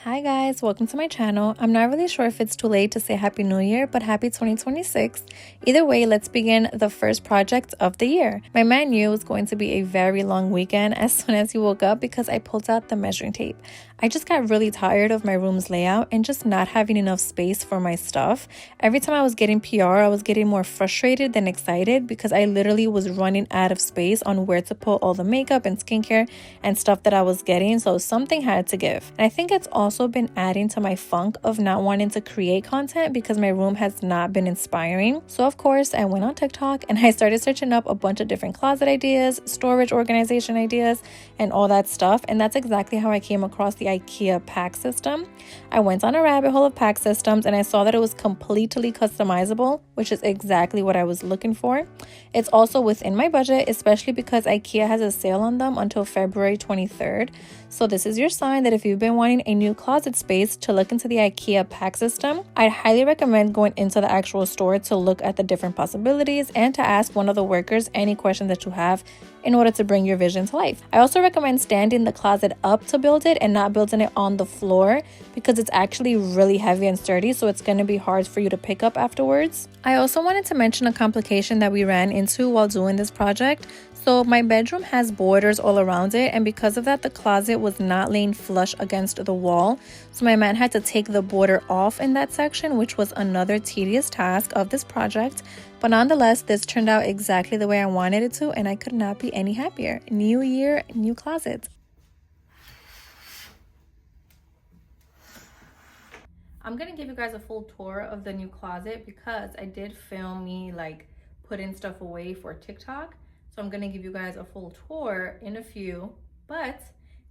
Hi guys, welcome to my channel. I'm not really sure if it's too late to say Happy New Year, but happy 2026. Either way, let's begin the first project of the year. My man knew it was going to be a very long weekend as soon as he woke up because I pulled out the measuring tape. I just got really tired of my room's layout and just not having enough space for my stuff. Every time I was getting PR, I was getting more frustrated than excited because I literally was running out of space on where to put all the makeup and skincare and stuff that I was getting, so something had to give. And I think it's also been adding to my funk of not wanting to create content because my room has not been inspiring. So of course I went on TikTok and I started searching up a bunch of different closet ideas, storage organization ideas, and all that stuff. And that's exactly how I came across the IKEA pack system. I went on a rabbit hole of pack systems and I saw that it was completely customizable, which is exactly what I was looking for. It's also within my budget, especially because IKEA has a sale on them until February 23rd. So this is your sign that if you've been wanting a new closet space, to look into the IKEA pack system. I'd highly recommend going into the actual store to look at the different possibilities and to ask one of the workers any questions that you have in order to bring your vision to life. I also recommend standing the closet up to build it and not building it on the floor because it's actually really heavy and sturdy, so it's going to be hard for you to pick up afterwards. I also wanted to mention a complication that we ran into while doing this project. So my bedroom has borders all around it, and because of that the closet was not laying flush against the wall, so my man had to take the border off in that section, which was another tedious task of this project. But nonetheless, this turned out exactly the way I wanted it to, and I could not be any happier. New year, new closet. I'm gonna give you guys a full tour of the new closet because I did film me like putting stuff away for TikTok. So I'm gonna give you guys a full tour in a few, but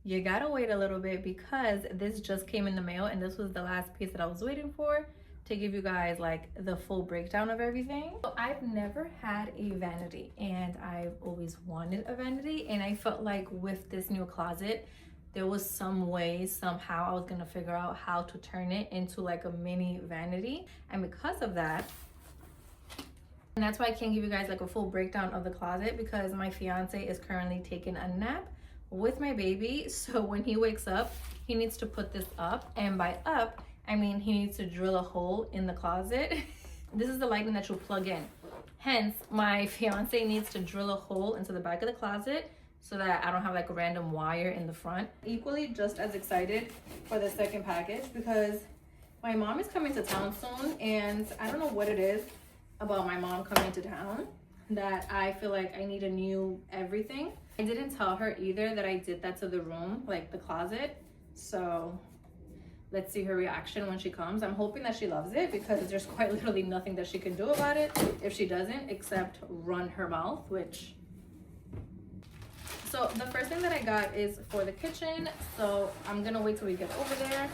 you gotta wait a little bit because this just came in the mail and this was the last piece that I was waiting for to give you guys like the full breakdown of everything. So I've never had a vanity and I've always wanted a vanity, and I felt like with this new closet there was some way somehow I was gonna figure out how to turn it into like a mini vanity. And because of that, and that's why I can't give you guys like a full breakdown of the closet because my fiance is currently taking a nap with my baby. So when he wakes up, he needs to put this up, and by up I mean he needs to drill a hole in the closet. This is the lighting that you'll plug in. Hence, my fiance needs to drill a hole into the back of the closet so that I don't have like a random wire in the front. Equally just as excited for the second package because my mom is coming to town soon, and I don't know what it is about my mom coming to town that I feel like I need a new everything. I didn't tell her either that I did that to the room, like the closet. So let's see her reaction when she comes. I'm hoping that she loves it because there's quite literally nothing that she can do about it if she doesn't, except run her mouth, which... So the first thing that I got is for the kitchen, so I'm gonna wait till we get over there.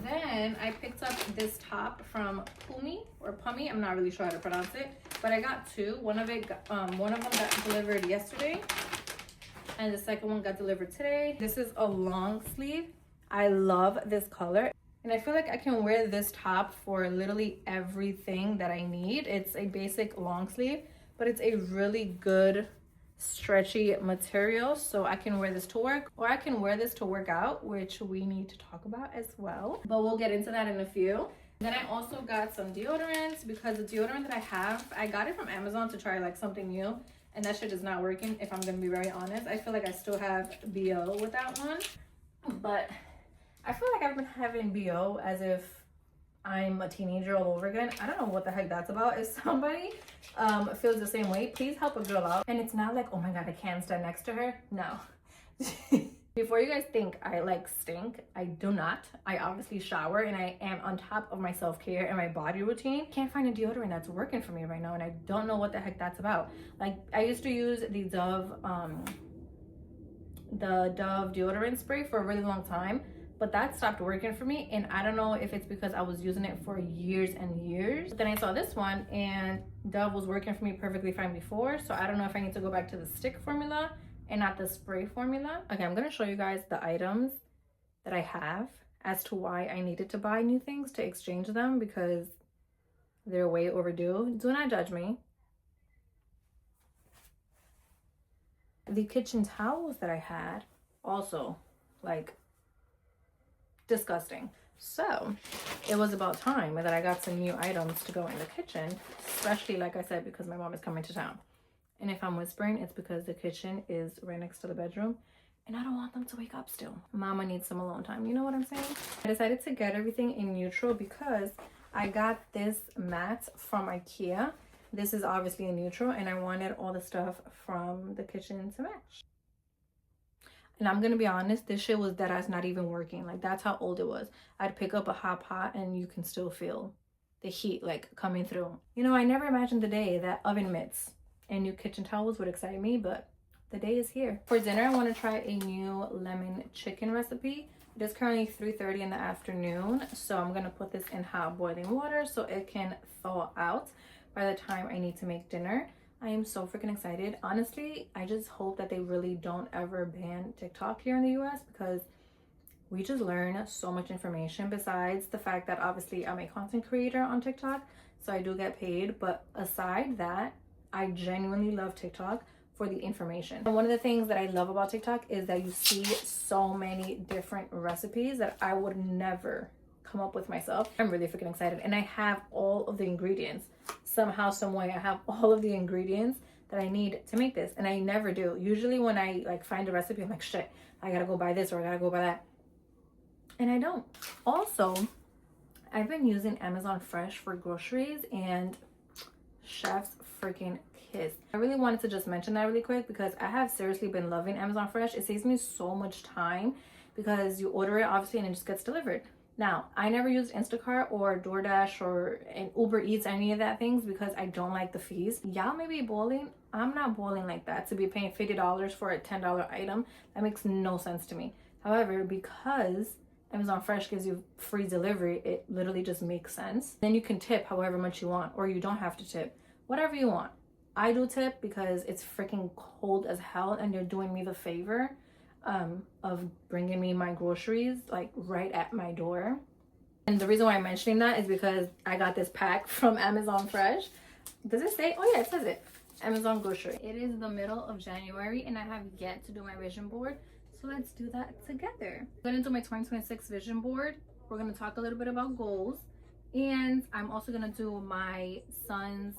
Then I picked up this top from Pummy. I'm not really sure how to pronounce it, but I got two. One of them got delivered yesterday, and the second one got delivered today. This is a long sleeve. I love this color, and I feel like I can wear this top for literally everything that I need. It's a basic long sleeve, but it's a really good stretchy material, so I can wear this to work or I can wear this to work out, which we need to talk about as well, but we'll get into that in a few. Then I also got some deodorants because the deodorant that I have, I got it from Amazon to try like something new, and that shit is not working. If I'm gonna be very honest, I feel like I still have BO with that one, but I feel like I've been having BO as if I'm a teenager all over again. I don't know what the heck that's about. If somebody feels the same way, please help a girl out. And it's not like, oh my god, I can't stand next to her. No. Before you guys think I like stink, I do not. I obviously shower and I am on top of my self-care and my body routine. Can't find a deodorant that's working for me right now, and I don't know what the heck that's about. Like, I used to use the Dove deodorant spray for a really long time, but that stopped working for me, and I don't know if it's because I was using it for years and years. But then I saw this one and Dove was working for me perfectly fine before, so I don't know if I need to go back to the stick formula and not the spray formula. Okay, I'm gonna show you guys the items that I have as to why I needed to buy new things to exchange them because they're way overdue. Do not judge me. The kitchen towels that I had also, like, Disgusting. So it was about time that I got some new items to go in the kitchen, especially like I said, because my mom is coming to town. And if I'm whispering, it's because the kitchen is right next to the bedroom and I don't want them to wake up still. Mama needs some alone time, you know what I'm saying? I decided to get everything in neutral because I got this mat from IKEA. This is obviously in neutral and I wanted all the stuff from the kitchen to match. And I'm gonna be honest, this shit was deadass not even working. Like, that's how old it was. I'd pick up a hot pot and you can still feel the heat like coming through. You know, I never imagined the day that oven mitts and new kitchen towels would excite me, but the day is here. For dinner, I want to try a new lemon chicken recipe. It is currently 3:30 in the afternoon, so I'm gonna put this in hot boiling water so it can thaw out by the time I need to make dinner. I am so freaking excited. Honestly, I just hope that they really don't ever ban TikTok here in the US, because we just learn so much information, besides the fact that obviously I'm a content creator on TikTok, so I do get paid. But aside that, I genuinely love TikTok for the information. And one of the things that I love about TikTok is that you see so many different recipes that I would never come up with myself. I'm really freaking excited, and I have all of the ingredients. Somehow, some way, I have all of the ingredients that I need to make this, and I never do. Usually when I like find a recipe, I'm like, shit, I gotta go buy this or I gotta go buy that, and I don't. Also, I've been using Amazon Fresh for groceries, and chef's freaking kiss. I really wanted to just mention that really quick because I have seriously been loving Amazon Fresh. It saves me so much time because you order it obviously and it just gets delivered. Now, I never used Instacart or DoorDash or Uber Eats, any of that things, because I don't like the fees. Y'all may be boiling. I'm not boiling like that to be paying $50 for a $10 item. That makes no sense to me. However, because Amazon Fresh gives you free delivery, it literally just makes sense. Then you can tip however much you want, or you don't have to tip. Whatever you want. I do tip because it's freaking cold as hell and they're doing me the favor of bringing me my groceries like right at my door. And the reason why I'm mentioning that is because I got this pack from Amazon Fresh. Does it say? Oh yeah, it says it. Amazon grocery. It is the middle of January and I have yet to do my vision board. So let's do that together. I'm gonna do my 2026 vision board. We're gonna talk a little bit about goals. And I'm also gonna do my son's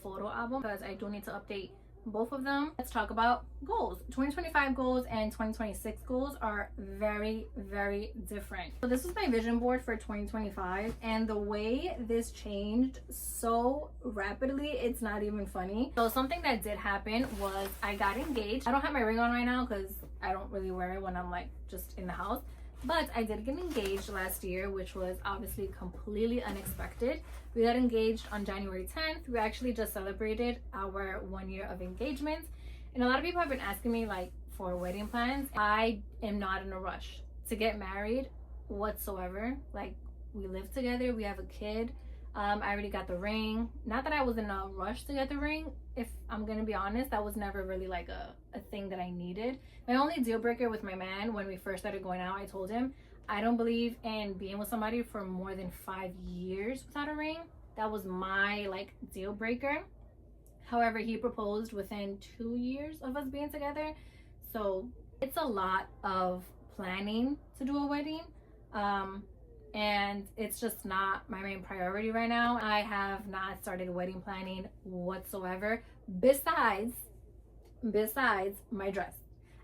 photo album because I do need to update both of them. Let's talk about goals. 2025 goals and 2026 goals are very, very different. So this is my vision board for 2025, and the way this changed so rapidly, it's not even funny. So something that did happen was I got engaged. I don't have my ring on right now because I don't really wear it when I'm like just in the house. But I did get engaged last year, which was obviously completely unexpected. We got engaged on January 10th. We actually just celebrated our 1 year of engagement. And a lot of people have been asking me like for wedding plans. I am not in a rush to get married whatsoever. Like, we live together, we have a kid. I already got the ring. Not that I was in a rush to get the ring. If I'm gonna be honest, that was never really like a thing that I needed. My only deal breaker with my man when we first started going out, I told him I don't believe in being with somebody for more than 5 years without a ring. That was my like deal breaker. However, he proposed within 2 years of us being together. So it's a lot of planning to do a wedding. And it's just not my main priority right now. I have not started wedding planning whatsoever, besides my dress.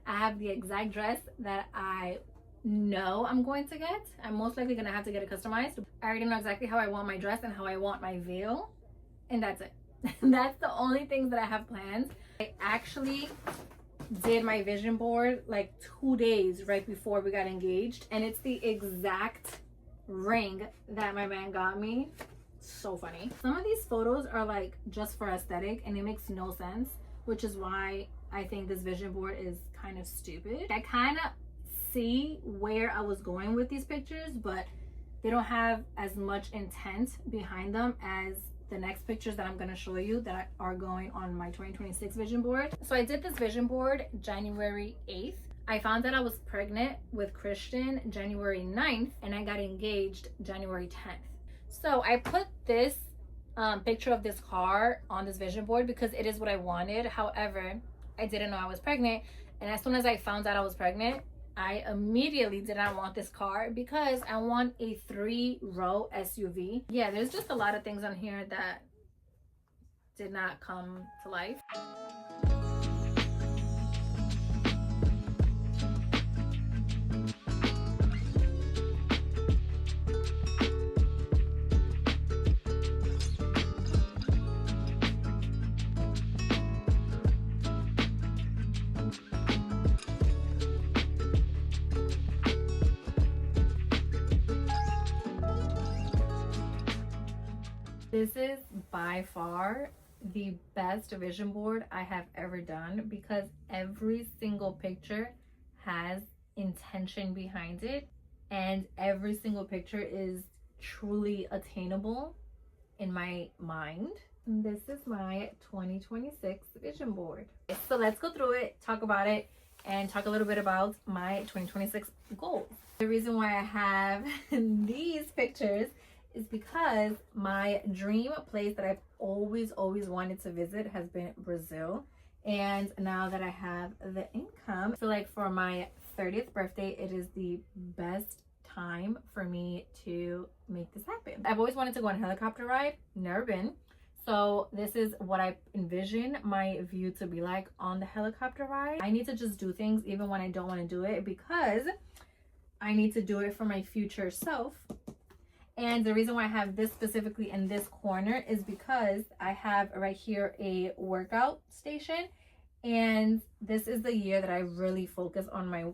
I have the exact dress that I know I'm going to get. I'm most likely gonna have to get it customized. I already know exactly how I want my dress and how I want my veil, and that's it. That's the only things that I have planned. I actually did my vision board like 2 days right before we got engaged, and it's the exact ring that my man got me. So funny. Some of these photos are like just for aesthetic and it makes no sense, which is why I think this vision board is kind of stupid. I kind of see where I was going with these pictures, but they don't have as much intent behind them as the next pictures that I'm going to show you that are going on my 2026 vision board. So I did this vision board January 8th. I found that I was pregnant with Christian January 9th, and I got engaged January 10th. So I put this picture of this car on this vision board because it is what I wanted. However, I didn't know I was pregnant, and as soon as I found out I was pregnant, I immediately did not want this car because I want a 3-row SUV. Yeah, there's just a lot of things on here that did not come to life. This is by far the best vision board I have ever done because every single picture has intention behind it and every single picture is truly attainable in my mind. This is my 2026 vision board. So let's go through it, talk about it, and talk a little bit about my 2026 goals. The reason why I have these pictures is because my dream place that I've always wanted to visit has been Brazil. And now that I have the income, I feel like for my 30th birthday, it is the best time for me to make this happen. I've always wanted to go on a helicopter ride, never been. So this is what I envision my view to be like on the helicopter ride. I need to just do things even when I don't want to do it because I need to do it for my future self. And the reason why I have this specifically in this corner is because I have right here a workout station. And this is the year that I really focus on my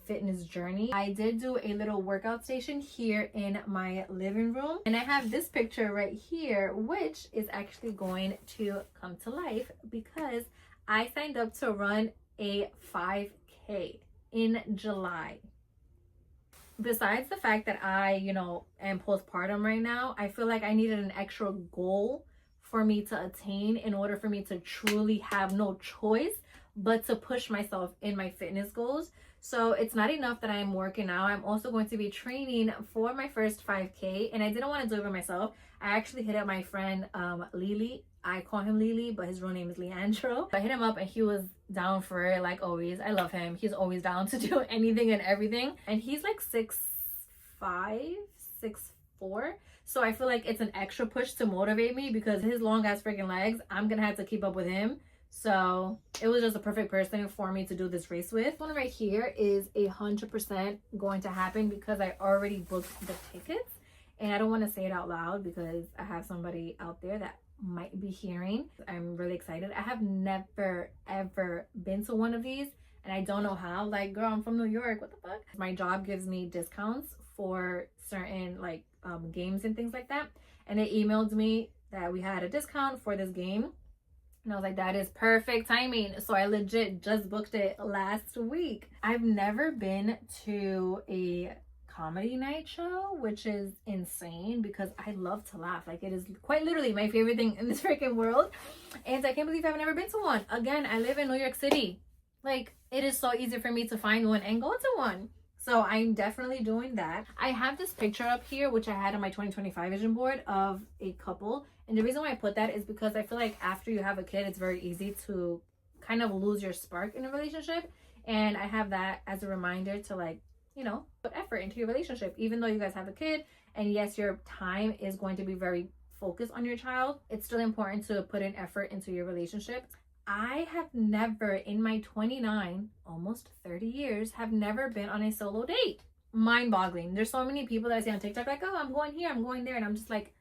fitness journey. I did do a little workout station here in my living room. And I have this picture right here, which is actually going to come to life because I signed up to run a 5K in July. Besides the fact that I, am postpartum right now, I feel like I needed an extra goal for me to attain in order for me to truly have no choice but to push myself in my fitness goals. So it's not enough that I'm working out. I'm also going to be training for my first 5K, and I didn't want to do it by myself. I actually hit up my friend Lily. I call him Lily, but his real name is Leandro. I hit him up and he was down for it, like always. I love him. He's always down to do anything and everything. And he's like 6'5", 6'4". So I feel like it's an extra push to motivate me because his long ass freaking legs, I'm gonna have to keep up with him. So it was just a perfect person for me to do this race with. This one right here is 100% going to happen because I already booked the tickets. And I don't want to say it out loud because I have somebody out there that might be hearing. I'm really excited. I have never ever been to one of these and I don't know how. Like, girl, I'm from New York, what the fuck? My job gives me discounts for certain games and things like that, and they emailed me that we had a discount for this game, and I was like, that is perfect timing. So I legit just booked it last week. I've never been to a comedy night show, which is insane because I love to laugh. Like, it is quite literally my favorite thing in this freaking world, and I can't believe I've never been to one. Again, I live in New York City. Like, it is so easy for me to find one and go to one. So I'm definitely doing that. I have this picture up here, which I had on my 2025 vision board of a couple. And the reason why I put that is because I feel like after you have a kid, it's very easy to kind of lose your spark in a relationship. And I have that as a reminder to put effort into your relationship. Even though you guys have a kid, and yes, your time is going to be very focused on your child, it's still important to put in effort into your relationship. I have never, in my 29, almost 30 years, have never been on a solo date. Mind-boggling. There's so many people that I see on TikTok like, oh, I'm going here, I'm going there. And I'm just like,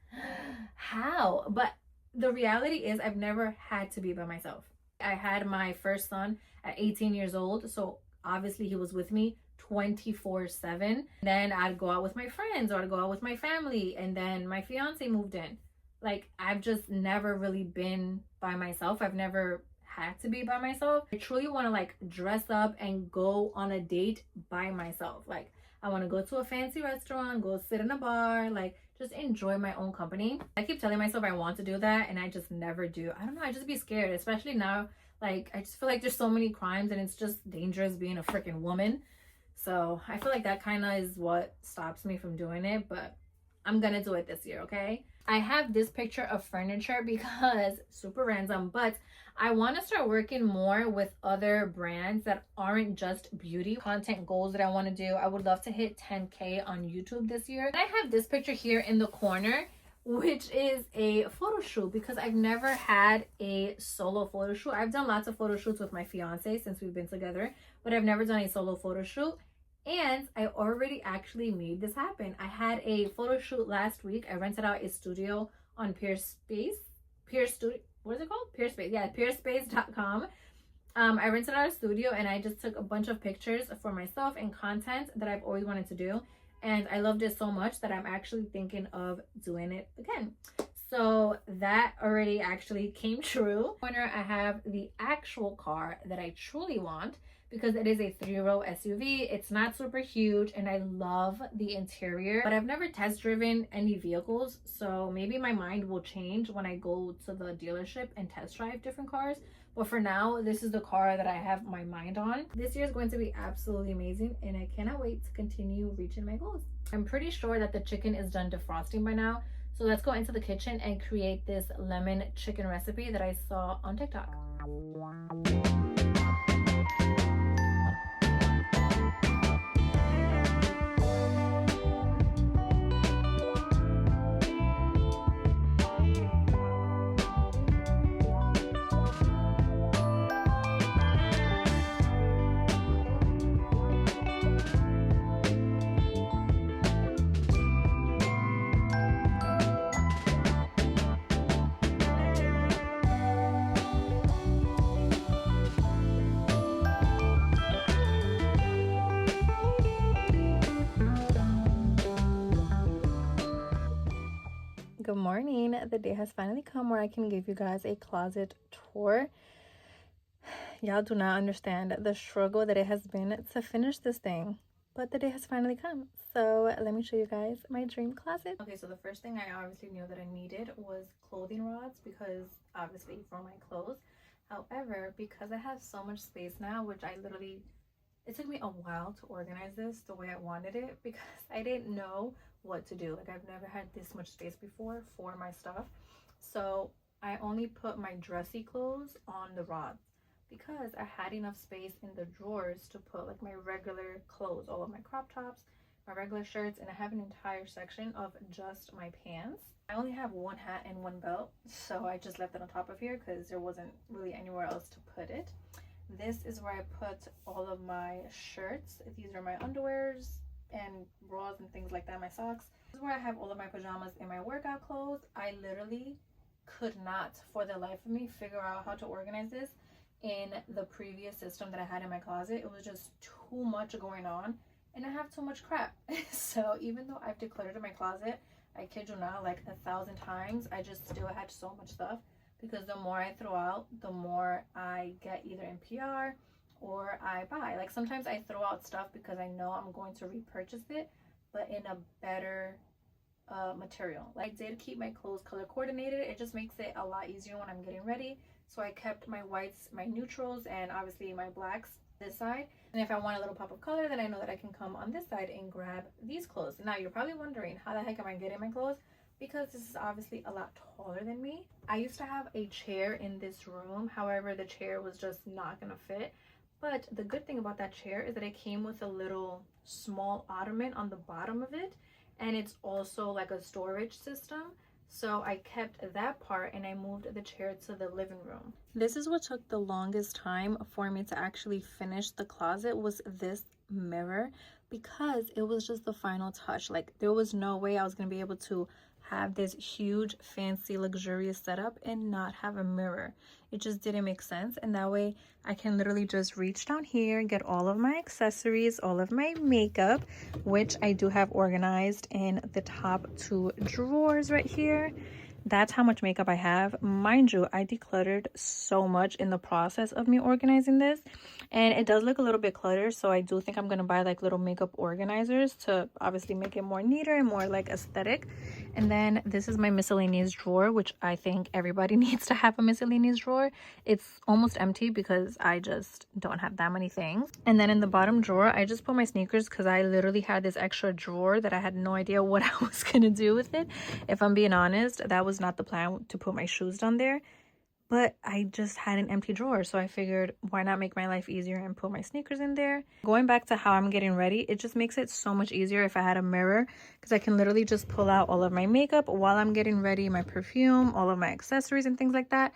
how? But the reality is I've never had to be by myself. I had my first son at 18 years old. So obviously he was with me 24/7. Then I'd go out with my friends or I'd go out with my family. And then my fiance moved in. Like, I've just never really been by myself. I've never had to be by myself. I truly want to dress up and go on a date by myself. Like, I want to go to a fancy restaurant, go sit in a bar, just enjoy my own company. I keep telling myself I want to do that and I just never do. I don't know, I just be scared, especially now. I just feel like there's so many crimes and it's just dangerous being a freaking woman. So I feel like that kind of is what stops me from doing it. But I'm gonna do it this year, okay? I have this picture of furniture because super random, but I want to start working more with other brands that aren't just beauty content goals that I want to do. I would love to hit 10K on YouTube this year. And I have this picture here in the corner, which is a photo shoot because I've never had a solo photo shoot. I've done lots of photo shoots with my fiance since we've been together, but I've never done a solo photo shoot. And I already actually made this happen. I had a photo shoot last week. I rented out a studio on what is it called? Peerspace. Yeah, peerspace.com. I rented out a studio and I just took a bunch of pictures for myself and content that I've always wanted to do. And I loved it so much that I'm actually thinking of doing it again. So that already actually came true. Corner, I have the actual car that I truly want because it is a 3-row SUV. It's not super huge and I love the interior, but I've never test driven any vehicles. So maybe my mind will change when I go to the dealership and test drive different cars. But for now, this is the car that I have my mind on. This year is going to be absolutely amazing and I cannot wait to continue reaching my goals. I'm pretty sure that the chicken is done defrosting by now. So let's go into the kitchen and create this lemon chicken recipe that I saw on TikTok. Good morning. The day has finally come where I can give you guys a closet tour. Y'all do not understand the struggle that it has been to finish this thing, but the day has finally come. So let me show you guys my dream closet. Okay, so the first thing I obviously knew that I needed was clothing rods because obviously for my clothes. However, because I have so much space now, which it took me a while to organize this the way I wanted it because I didn't know what to do. Like I've never had this much space before for my stuff. So I only put my dressy clothes on the rods because I had enough space in the drawers to put like my regular clothes, all of my crop tops, my regular shirts, and I have an entire section of just my pants. I only have one hat and one belt, so I just left it on top of here because there wasn't really anywhere else to put it. This is where I put all of my shirts. These are my underwears and bras and things like that, my socks. This is where I have all of my pajamas and my workout clothes. I literally could not for the life of me figure out how to organize this in the previous system that I had in my closet. It was just too much going on and I have too much crap. So even though I've decluttered my closet, I kid you not, like 1,000 times, I just still had so much stuff. Because the more I throw out, the more I get either in PR or I buy. Like sometimes I throw out stuff because I know I'm going to repurchase it, but in a better material. Like I did keep my clothes color coordinated. It just makes it a lot easier when I'm getting ready. So I kept my whites, my neutrals, and obviously my blacks this side. And if I want a little pop of color, then I know that I can come on this side and grab these clothes. Now you're probably wondering, how the heck am I getting my clothes? Because this is obviously a lot taller than me. I used to have a chair in this room. However, the chair was just not gonna fit. But the good thing about that chair is that it came with a little small ottoman on the bottom of it. And it's also like a storage system. So I kept that part and I moved the chair to the living room. This is what took the longest time for me to actually finish the closet, was this mirror, because it was just the final touch. Like there was no way I was gonna be able to have this huge fancy luxurious setup and not have a mirror. It just didn't make sense. And that way I can literally just reach down here, get all of my accessories, all of my makeup, which I do have organized in the top 2 drawers right here. That's how much makeup I have. Mind you, I decluttered so much in the process of me organizing this, and it does look a little bit cluttered. So I do think I'm gonna buy like little makeup organizers to obviously make it more neater and more like aesthetic. And then this is my miscellaneous drawer, which I think everybody needs to have a miscellaneous drawer. It's almost empty because I just don't have that many things. And then in the bottom drawer, I just put my sneakers because I literally had this extra drawer that I had no idea what I was going to do with it. If I'm being honest, that was not the plan to put my shoes down there. But I just had an empty drawer, so I figured why not make my life easier and put my sneakers in there. Going back to how I'm getting ready, it just makes it so much easier if I had a mirror, because I can literally just pull out all of my makeup while I'm getting ready, my perfume, all of my accessories and things like that,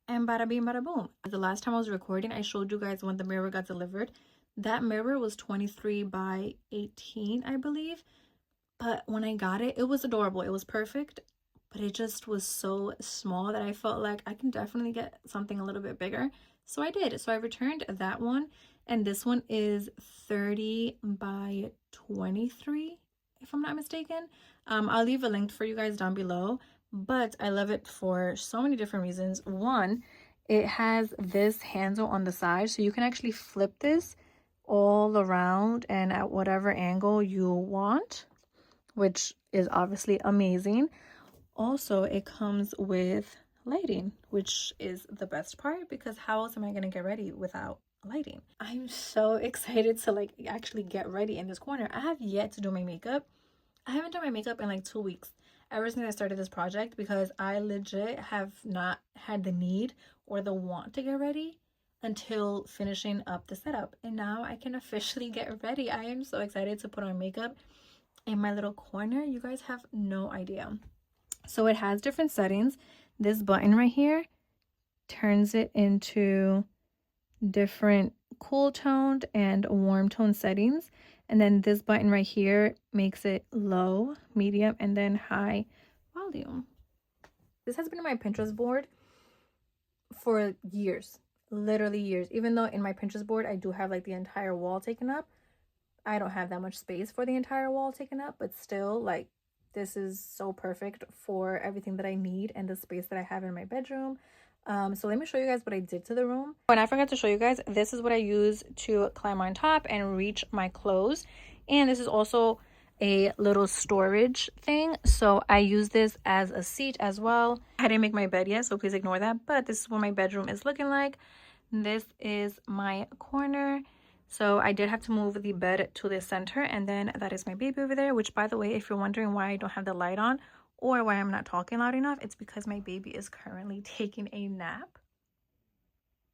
and bada bing bada boom. The last time I was recording, I showed you guys when the mirror got delivered. That mirror was 23 by 18, I believe, but when I got it, it was adorable. It was perfect. But it just was so small that I felt like I can definitely get something a little bit bigger. So I did. So I returned that one. And this one is 30 by 23, if I'm not mistaken. I'll leave a link for you guys down below. But I love it for so many different reasons. One, it has this handle on the side. So you can actually flip this all around and at whatever angle you want, which is obviously amazing. Also, it comes with lighting, which is the best part, because how else am I going to get ready without lighting? I'm so excited to like actually get ready in this corner. I have yet to do my makeup. I haven't done my makeup in like 2 weeks ever since I started this project, because I legit have not had the need or the want to get ready until finishing up the setup. And now I can officially get ready. I am so excited to put on makeup in my little corner. You guys have no idea. So it has different settings. This button right here turns it into different cool toned and warm tone settings. And then this button right here makes it low, medium, and then high volume. This has been on my Pinterest board for years, literally years. Even though in my Pinterest board, I do have like the entire wall taken up. I don't have that much space for the entire wall taken up, but still, like, this is so perfect for everything that I need and the space that I have in my bedroom. So let me show you guys what I did to the room. And I forgot to show you guys, this is what I use to climb on top and reach my clothes. And this is also a little storage thing. So I use this as a seat as well. I didn't make my bed yet, so please ignore that. But this is what my bedroom is looking like. This is my corner. So I did have to move the bed to the center, and then that is my baby over there, which, by the way, if you're wondering why I don't have the light on or why I'm not talking loud enough, it's because my baby is currently taking a nap.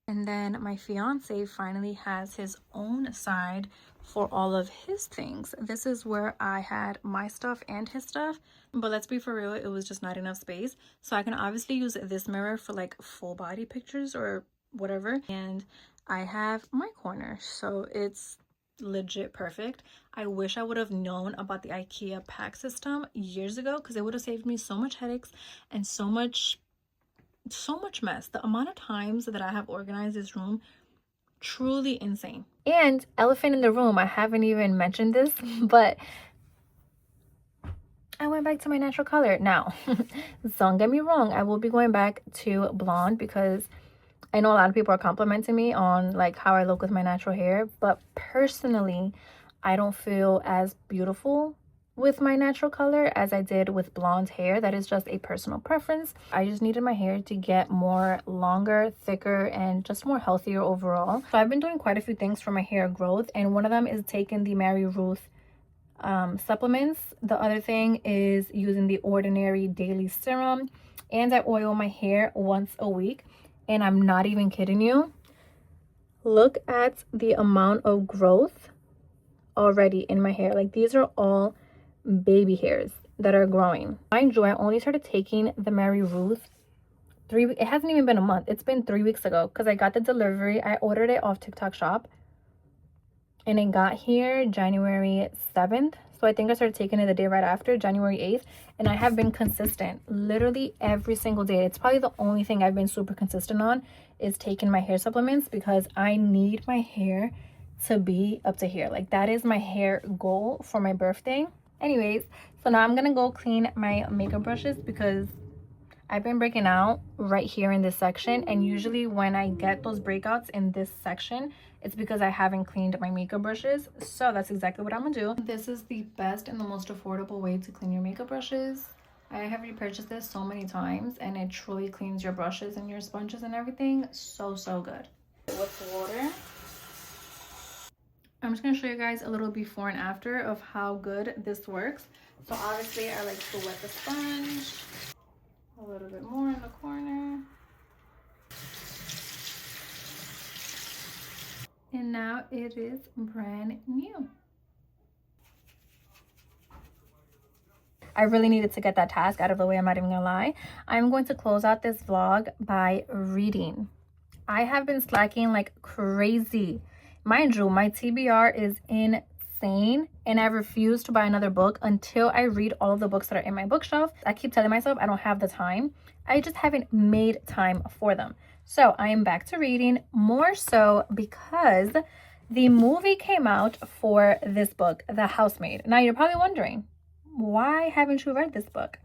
And then my fiance finally has his own side for all of his things. This is where I had my stuff and his stuff, but let's be for real, it was just not enough space. So I can obviously use this mirror for like full body pictures or whatever, and I have my corner, so it's legit perfect. I wish I would have known about the IKEA pack system years ago, because it would have saved me so much headaches and so much mess. The amount of times that I have organized this room, truly insane. And elephant in the room, I haven't even mentioned this, but I went back to my natural color. Now, don't get me wrong, I will be going back to blonde, because I know a lot of people are complimenting me on like how I look with my natural hair, but personally, I don't feel as beautiful with my natural color as I did with blonde hair. That is just a personal preference. I just needed my hair to get more longer, thicker, and just more healthier overall. So I've been doing quite a few things for my hair growth, and one of them is taking the Mary Ruth supplements. The other thing is using the Ordinary Daily Serum, and I oil my hair once a week. And I'm not even kidding you. Look at the amount of growth already in my hair. Like, these are all baby hairs that are growing. Mind you, I only started taking the Mary Ruth it hasn't even been a month. It's been 3 weeks ago, because I got the delivery. I ordered it off TikTok shop, and it got here January 7th. So I think I started taking it the day right after, January 8th. And I have been consistent literally every single day. It's probably the only thing I've been super consistent on is taking my hair supplements, because I need my hair to be up to here. Like, that is my hair goal for my birthday. Anyways, so now I'm gonna go clean my makeup brushes, because I've been breaking out right here in this section, and usually when I get those breakouts in this section, it's because I haven't cleaned my makeup brushes. So that's exactly what I'm gonna do. This is the best and the most affordable way to clean your makeup brushes. I have repurchased this so many times and it truly cleans your brushes and your sponges and everything so good. With water. I'm just going to show you guys a little before and after of how good this works. So obviously I like to wet the sponge a little bit more in the corner. And now it is brand new. I really needed to get that task out of the way, I'm not even gonna lie. I'm going to close out this vlog by reading. I have been slacking like crazy. Mind you, my TBR is insane and I refuse to buy another book until I read all of the books that are in my bookshelf. I keep telling myself I don't have the time. I just haven't made time for them. So I am back to reading, more so because the movie came out for this book, The Housemaid. Now you're probably wondering, why haven't you read this book?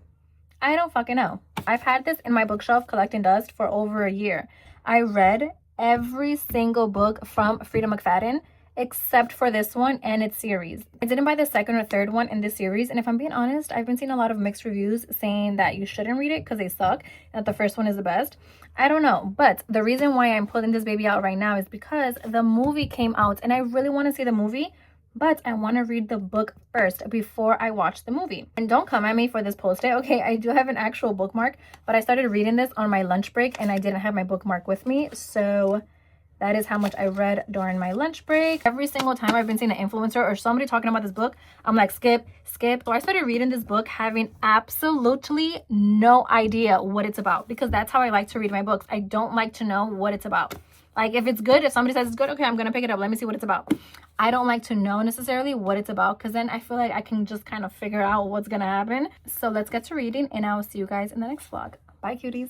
I don't fucking know. I've had this in my bookshelf collecting dust for over a year. I read every single book from Frida McFadden except for this one and its series. I didn't buy the second or third one in this series, and if I'm being honest, I've been seeing a lot of mixed reviews saying that you shouldn't read it because they suck and that the first one is the best. I don't know, but the reason why I'm pulling this baby out right now is because the movie came out and I really want to see the movie, but I want to read the book first before I watch the movie. And don't come at me for this post-it. Okay, I do have an actual bookmark, but I started reading this on my lunch break and I didn't have my bookmark with me, so that is how much I read during my lunch break. Every single time I've been seeing an influencer or somebody talking about this book, I'm like, skip. So I started reading this book having absolutely no idea what it's about, because that's how I like to read my books. I don't like to know what it's about. Like, if it's good, if somebody says it's good, okay, I'm gonna pick it up. Let me see what it's about. I don't like to know necessarily what it's about, because then I feel like I can just kind of figure out what's gonna happen. So let's get to reading, and I will see you guys in the next vlog. Bye, cuties.